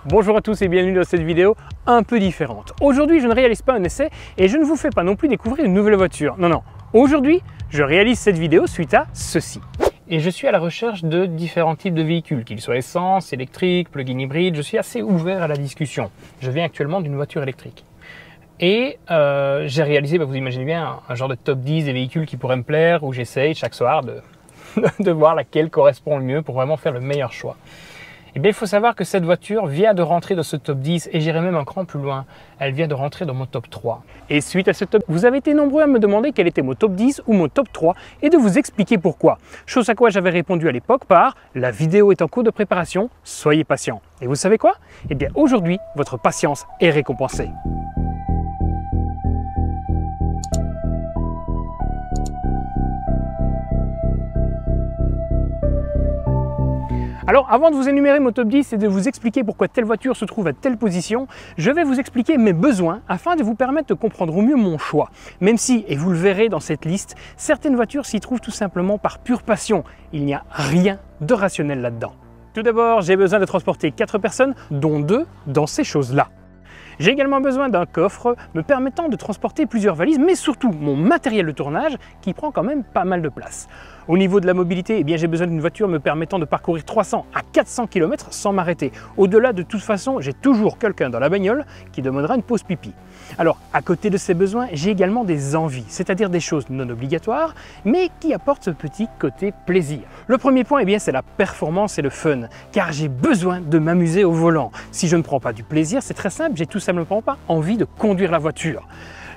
Bonjour à tous et bienvenue dans cette vidéo un peu différente. Aujourd'hui, je ne réalise pas un essai et je ne vous fais pas non plus découvrir une nouvelle voiture. Non, aujourd'hui, je réalise cette vidéo suite à ceci. Et je suis à la recherche de différents types de véhicules, qu'ils soient essence, électrique, plug-in hybride. Je suis assez ouvert à la discussion. Je viens actuellement d'une voiture électrique. Et j'ai réalisé, vous imaginez bien, un genre de top 10 des véhicules qui pourraient me plaire, où j'essaye chaque soir de voir laquelle correspond le mieux pour vraiment faire le meilleur choix. Eh bien, il faut savoir que cette voiture vient de rentrer dans ce top 10 et j'irai même un cran plus loin. Elle vient de rentrer dans mon top 3. Et suite à ce top, vous avez été nombreux à me demander quel était mon top 10 ou mon top 3 et de vous expliquer pourquoi. Chose à quoi j'avais répondu à l'époque par « La vidéo est en cours de préparation, soyez patient ». Et vous savez quoi? Eh bien, aujourd'hui, votre patience est récompensée. Alors avant de vous énumérer mon top 10 et de vous expliquer pourquoi telle voiture se trouve à telle position, je vais vous expliquer mes besoins afin de vous permettre de comprendre au mieux mon choix. Même si, et vous le verrez dans cette liste, certaines voitures s'y trouvent tout simplement par pure passion. Il n'y a rien de rationnel là-dedans. Tout d'abord, j'ai besoin de transporter 4 personnes, dont 2 dans ces choses-là. J'ai également besoin d'un coffre me permettant de transporter plusieurs valises, mais surtout mon matériel de tournage qui prend quand même pas mal de place. Au niveau de la mobilité, eh bien, j'ai besoin d'une voiture me permettant de parcourir 300 à 400 km sans m'arrêter. Au-delà, de toute façon, j'ai toujours quelqu'un dans la bagnole qui demandera une pause pipi. Alors, à côté de ces besoins, j'ai également des envies, c'est-à-dire des choses non obligatoires, mais qui apportent ce petit côté plaisir. Le premier point, eh bien, c'est la performance et le fun, car j'ai besoin de m'amuser au volant. Si je ne prends pas du plaisir, c'est très simple, j'ai tout simplement pas envie de conduire la voiture.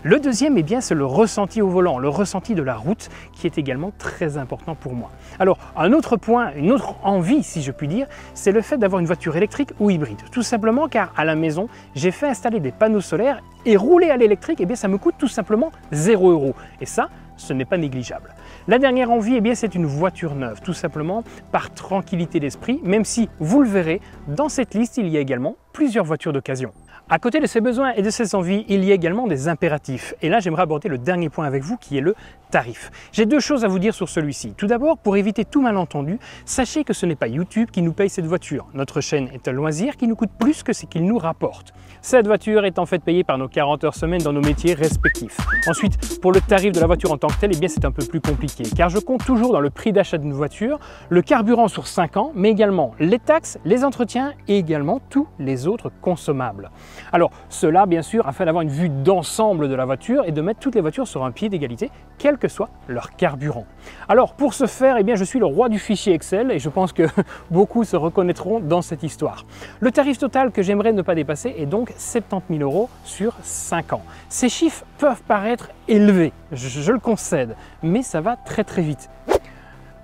Le deuxième, eh bien, c'est le ressenti au volant, le ressenti de la route qui est également très important pour moi. Alors, un autre point, une autre envie, si je puis dire, c'est le fait d'avoir une voiture électrique ou hybride. Tout simplement car à la maison, j'ai fait installer des panneaux solaires et rouler à l'électrique, eh bien, ça me coûte tout simplement 0 €. Et ça, ce n'est pas négligeable. La dernière envie, eh bien, c'est une voiture neuve, tout simplement par tranquillité d'esprit, même si, vous le verrez, dans cette liste, il y a également plusieurs voitures d'occasion. À côté de ces besoins et de ces envies, il y a également des impératifs. Et là, j'aimerais aborder le dernier point avec vous qui est le tarif. J'ai deux choses à vous dire sur celui-ci. Tout d'abord, pour éviter tout malentendu, sachez que ce n'est pas YouTube qui nous paye cette voiture. Notre chaîne est un loisir qui nous coûte plus que ce qu'il nous rapporte. Cette voiture est en fait payée par nos 40 heures semaine dans nos métiers respectifs. Ensuite, pour le tarif de la voiture en tant que tel, eh bien, c'est un peu plus compliqué car je compte toujours dans le prix d'achat d'une voiture le carburant sur 5 ans, mais également les taxes, les entretiens et également tous les autres consommables. Alors cela bien sûr afin d'avoir une vue d'ensemble de la voiture et de mettre toutes les voitures sur un pied d'égalité, quel que soit leur carburant. Alors pour ce faire, eh bien, je suis le roi du fichier Excel et je pense que beaucoup se reconnaîtront dans cette histoire. Le tarif total que j'aimerais ne pas dépasser est donc 70 000 € sur 5 ans. Ces chiffres peuvent paraître élevés, je le concède, mais ça va très vite.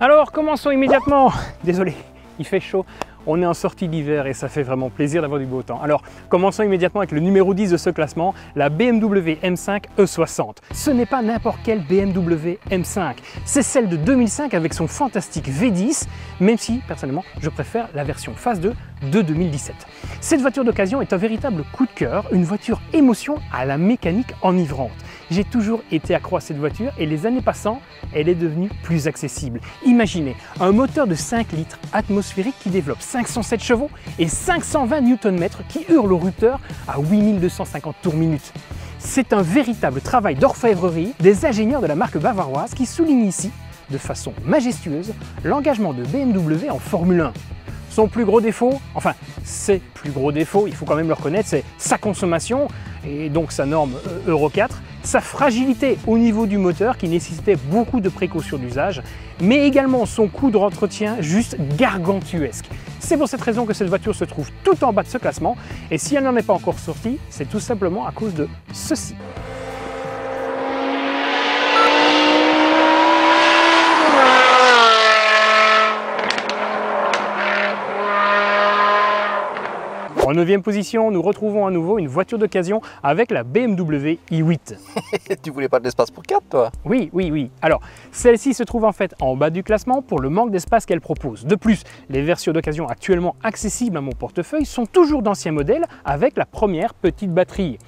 Alors commençons immédiatement. Désolé, il fait chaud. On est en sortie d'hiver et ça fait vraiment plaisir d'avoir du beau temps. Alors, commençons immédiatement avec le numéro 10 de ce classement, la BMW M5 E60. Ce n'est pas n'importe quelle BMW M5, c'est celle de 2005 avec son fantastique V10, même si, personnellement, je préfère la version phase 2 de 2017. Cette voiture d'occasion est un véritable coup de cœur, une voiture émotion à la mécanique enivrante. J'ai toujours été accro à cette voiture et les années passant, elle est devenue plus accessible. Imaginez un moteur de 5 litres atmosphérique qui développe 507 chevaux et 520 Nm qui hurle au rupteur à 8250 tours minute. C'est un véritable travail d'orfèvrerie des ingénieurs de la marque bavaroise qui soulignent ici, de façon majestueuse, l'engagement de BMW en Formule 1. Son plus gros défaut, enfin ses plus gros défauts, il faut quand même le reconnaître, c'est sa consommation et donc sa norme Euro 4, sa fragilité au niveau du moteur qui nécessitait beaucoup de précautions d'usage, mais également son coût de entretien juste gargantuesque. C'est pour cette raison que cette voiture se trouve tout en bas de ce classement et si elle n'en est pas encore sortie, c'est tout simplement à cause de ceci. En 9e position, nous retrouvons à nouveau une voiture d'occasion avec la BMW i8. Tu voulais pas de l'espace pour 4 toi? Oui. Alors, celle-ci se trouve en fait en bas du classement pour le manque d'espace qu'elle propose. De plus, les versions d'occasion actuellement accessibles à mon portefeuille sont toujours d'anciens modèles avec la première petite batterie.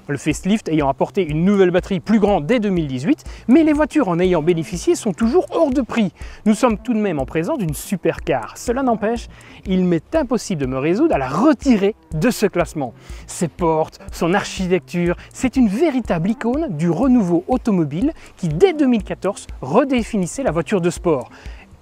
le facelift ayant apporté une nouvelle batterie plus grande dès 2018, mais les voitures en ayant bénéficié sont toujours hors de prix. Nous sommes tout de même en présence d'une supercar. Cela n'empêche, il m'est impossible de me résoudre à la retirer de ce classement. Ses portes, son architecture, c'est une véritable icône du renouveau automobile qui dès 2014 redéfinissait la voiture de sport.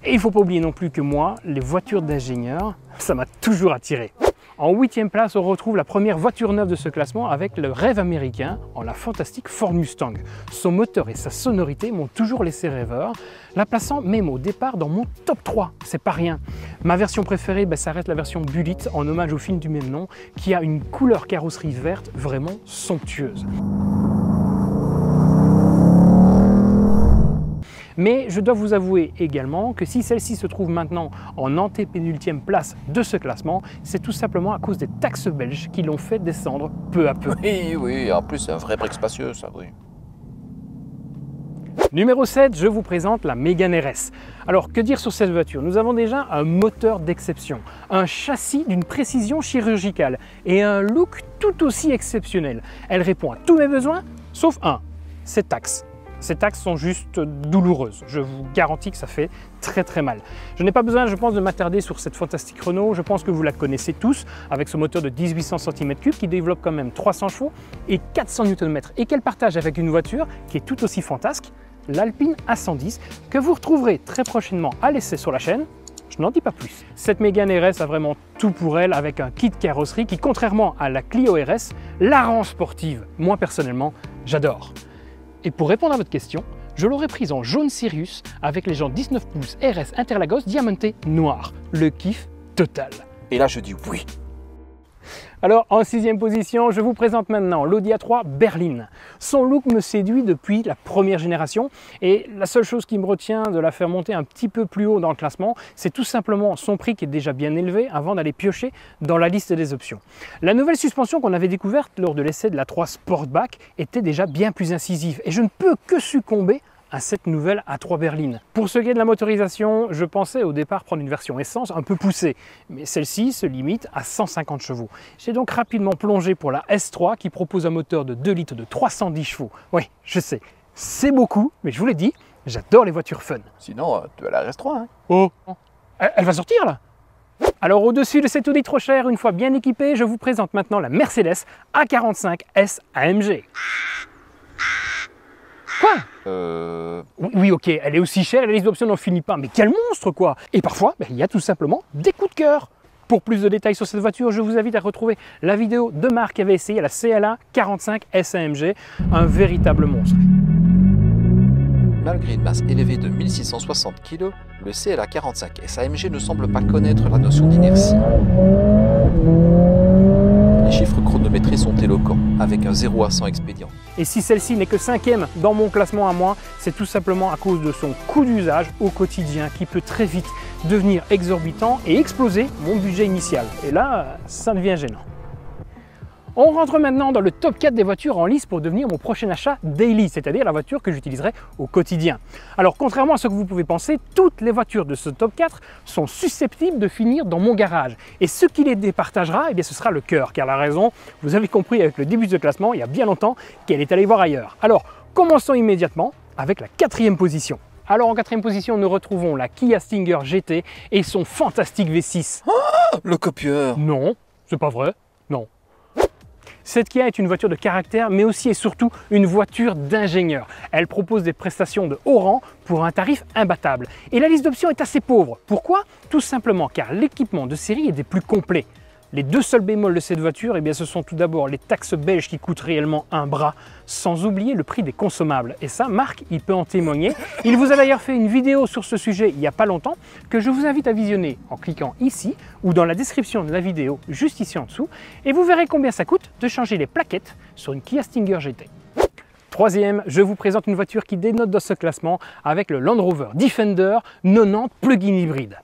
Et il ne faut pas oublier non plus que moi, les voitures d'ingénieur, ça m'a toujours attiré. En 8e place, on retrouve la première voiture neuve de ce classement avec le rêve américain en la fantastique Ford Mustang. Son moteur et sa sonorité m'ont toujours laissé rêveur, la plaçant même au départ dans mon top 3, c'est pas rien. Ma version préférée, ça reste la version Bullitt en hommage au film du même nom qui a une couleur carrosserie verte vraiment somptueuse. Mais je dois vous avouer également que si celle-ci se trouve maintenant en antépénultième place de ce classement, c'est tout simplement à cause des taxes belges qui l'ont fait descendre peu à peu. Oui, en plus c'est un vrai brick spacieux ça, oui. Numéro 7, je vous présente la Mégane RS. Alors que dire sur cette voiture? Nous avons déjà un moteur d'exception, un châssis d'une précision chirurgicale et un look tout aussi exceptionnel. Elle répond à tous mes besoins, sauf un, ses taxes. Ces taxes sont juste douloureuses. Je vous garantis que ça fait très mal. Je n'ai pas besoin, je pense, de m'attarder sur cette fantastique Renault. Je pense que vous la connaissez tous, avec ce moteur de 1800 cm3 qui développe quand même 300 chevaux et 400 Nm et qu'elle partage avec une voiture qui est tout aussi fantasque, l'Alpine A110, que vous retrouverez très prochainement à l'essai sur la chaîne. Je n'en dis pas plus. Cette Mégane RS a vraiment tout pour elle avec un kit carrosserie qui, contrairement à la Clio RS, la rend sportive. Moi, personnellement, j'adore. Et pour répondre à votre question, je l'aurais prise en jaune Sirius avec les jantes 19 pouces RS Interlagos diamanté noir. Le kiff total. Et là je dis oui. Alors en 6e position, je vous présente maintenant l'Audi A3 Berline. Son look me séduit depuis la première génération et la seule chose qui me retient de la faire monter un petit peu plus haut dans le classement, c'est tout simplement son prix qui est déjà bien élevé avant d'aller piocher dans la liste des options. La nouvelle suspension qu'on avait découverte lors de l'essai de l'A3 Sportback était déjà bien plus incisive et je ne peux que succomber à cette nouvelle A3 Berline. Pour ce qui est de la motorisation, je pensais au départ prendre une version essence un peu poussée, mais celle-ci se limite à 150 chevaux. J'ai donc rapidement plongé pour la S3 qui propose un moteur de 2 litres de 310 chevaux. Oui, je sais, c'est beaucoup, mais je vous l'ai dit, j'adore les voitures fun. Sinon, tu as la RS3, hein. Oh, elle va sortir là? Alors au-dessus de cette Audi trop chère, une fois bien équipée, je vous présente maintenant la Mercedes A45 S AMG. Quoi? Oui, ok, elle est aussi chère, la liste d'options n'en finit pas, mais quel monstre quoi! Et parfois, il y a tout simplement des coups de cœur. Pour plus de détails sur cette voiture, je vous invite à retrouver la vidéo de Marc qui avait essayé la CLA 45 S AMG, un véritable monstre. Malgré une masse élevée de 1660 kg, le CLA 45 S AMG ne semble pas connaître la notion d'inertie. Les chiffres chronométrés sont éloquents, avec un 0 à 100 expédient. Et si celle-ci n'est que 5e dans mon classement à moi, c'est tout simplement à cause de son coût d'usage au quotidien qui peut très vite devenir exorbitant et exploser mon budget initial. Et là, ça devient gênant. On rentre maintenant dans le top 4 des voitures en lice pour devenir mon prochain achat daily, c'est-à-dire la voiture que j'utiliserai au quotidien. Alors contrairement à ce que vous pouvez penser, toutes les voitures de ce top 4 sont susceptibles de finir dans mon garage. Et ce qui les départagera, eh bien, ce sera le cœur, car la raison, vous avez compris avec le début de ce classement, il y a bien longtemps qu'elle est allée voir ailleurs. Alors commençons immédiatement avec la 4e position. Alors en 4e position, nous retrouvons la Kia Stinger GT et son fantastique V6. Oh, le copieur! Non, c'est pas vrai, non. Cette Kia est une voiture de caractère, mais aussi et surtout une voiture d'ingénieur. Elle propose des prestations de haut rang pour un tarif imbattable. Et la liste d'options est assez pauvre. Pourquoi? Tout simplement car l'équipement de série est des plus complets. Les deux seuls bémols de cette voiture, eh bien, ce sont tout d'abord les taxes belges qui coûtent réellement un bras, sans oublier le prix des consommables. Et ça, Marc, il peut en témoigner. Il vous a d'ailleurs fait une vidéo sur ce sujet il n'y a pas longtemps, que je vous invite à visionner en cliquant ici ou dans la description de la vidéo, juste ici en dessous, et vous verrez combien ça coûte de changer les plaquettes sur une Kia Stinger GT. 3e, je vous présente une voiture qui dénote dans ce classement avec le Land Rover Defender 90 plug-in hybride.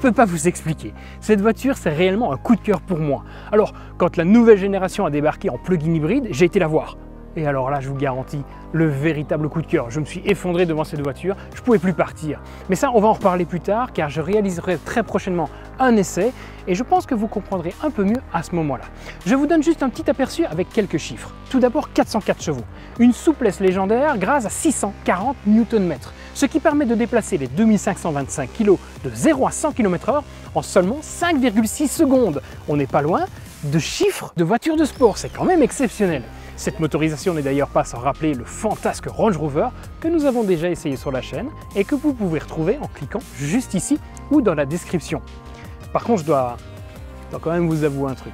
peux pas vous expliquer. Cette voiture, c'est réellement un coup de cœur pour moi. Alors, quand la nouvelle génération a débarqué en plug-in hybride, j'ai été la voir. Et alors là, je vous garantis, le véritable coup de cœur. Je me suis effondré devant cette voiture, je ne pouvais plus partir. Mais ça, on va en reparler plus tard, car je réaliserai très prochainement un essai, et je pense que vous comprendrez un peu mieux à ce moment-là. Je vous donne juste un petit aperçu avec quelques chiffres. Tout d'abord, 404 chevaux, une souplesse légendaire grâce à 640 Nm, ce qui permet de déplacer les 2525 kg de 0 à 100 km/h en seulement 5,6 secondes. On n'est pas loin de chiffres de voitures de sport, c'est quand même exceptionnel. Cette motorisation n'est d'ailleurs pas sans rappeler le fantasque Range Rover que nous avons déjà essayé sur la chaîne et que vous pouvez retrouver en cliquant juste ici ou dans la description. Par contre, je dois quand même vous avouer un truc.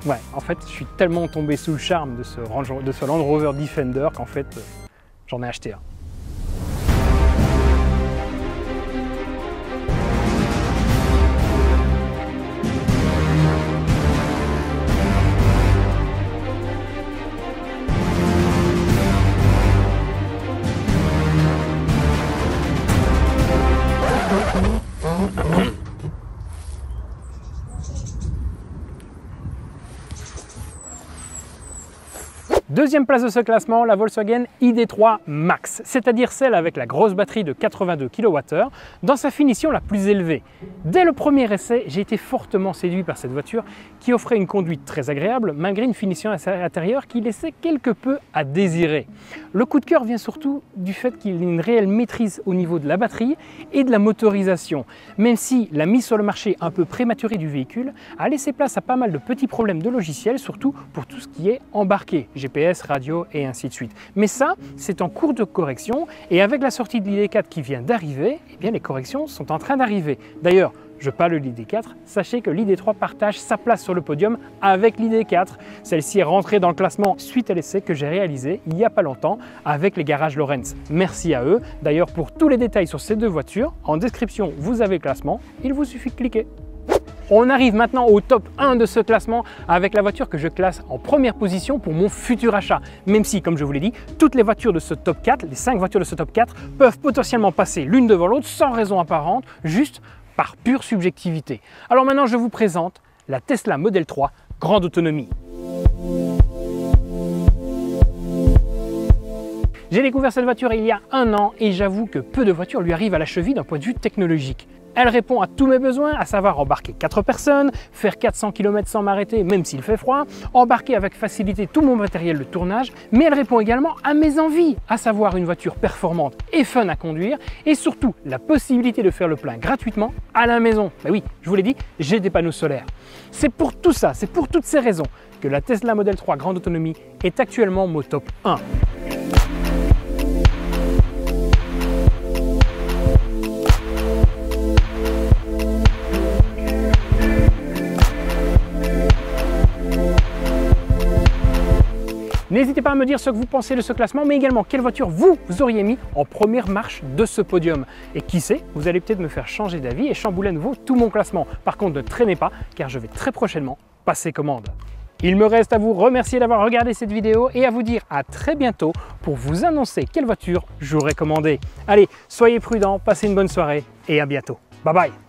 Ouais, en fait, je suis tellement tombé sous le charme de ce Land Rover Defender qu'en fait, j'en ai acheté un. Deuxième place de ce classement, la Volkswagen ID.3 Max, c'est-à-dire celle avec la grosse batterie de 82 kWh dans sa finition la plus élevée. Dès le premier essai, j'ai été fortement séduit par cette voiture qui offrait une conduite très agréable malgré une finition intérieure qui laissait quelque peu à désirer. Le coup de cœur vient surtout du fait qu'il y a une réelle maîtrise au niveau de la batterie et de la motorisation, même si la mise sur le marché un peu prématurée du véhicule a laissé place à pas mal de petits problèmes de logiciel, surtout pour tout ce qui est embarqué, GPS, radio et ainsi de suite. Mais ça, c'est en cours de correction et avec la sortie de l'ID.4 qui vient d'arriver, eh bien les corrections sont en train d'arriver. D'ailleurs, je parle de l'ID.4, sachez que l'ID.3 partage sa place sur le podium avec l'ID.4. Celle-ci est rentrée dans le classement suite à l'essai que j'ai réalisé il n'y a pas longtemps avec les garages Lorenz. Merci à eux. D'ailleurs, pour tous les détails sur ces deux voitures, en description, vous avez le classement. Il vous suffit de cliquer. On arrive maintenant au top 1 de ce classement avec la voiture que je classe en première position pour mon futur achat. Même si, comme je vous l'ai dit, toutes les voitures de ce top 4, les 5 voitures de ce top 4, peuvent potentiellement passer l'une devant l'autre sans raison apparente, juste par pure subjectivité. Alors maintenant, je vous présente la Tesla Model 3 Grande Autonomie. J'ai découvert cette voiture il y a un an et j'avoue que peu de voitures lui arrivent à la cheville d'un point de vue technologique. Elle répond à tous mes besoins, à savoir embarquer 4 personnes, faire 400 km sans m'arrêter même s'il fait froid, embarquer avec facilité tout mon matériel de tournage, mais elle répond également à mes envies, à savoir une voiture performante et fun à conduire et surtout la possibilité de faire le plein gratuitement à la maison. Ben oui, je vous l'ai dit, j'ai des panneaux solaires. C'est pour tout ça, c'est pour toutes ces raisons que la Tesla Model 3 Grande Autonomie est actuellement mon top 1. N'hésitez pas à me dire ce que vous pensez de ce classement, mais également quelle voiture vous auriez mis en première marche de ce podium. Et qui sait, vous allez peut-être me faire changer d'avis et chambouler à nouveau tout mon classement. Par contre, ne traînez pas, car je vais très prochainement passer commande. Il me reste à vous remercier d'avoir regardé cette vidéo et à vous dire à très bientôt pour vous annoncer quelle voiture j'aurai commandée. Allez, soyez prudents, passez une bonne soirée et à bientôt. Bye bye!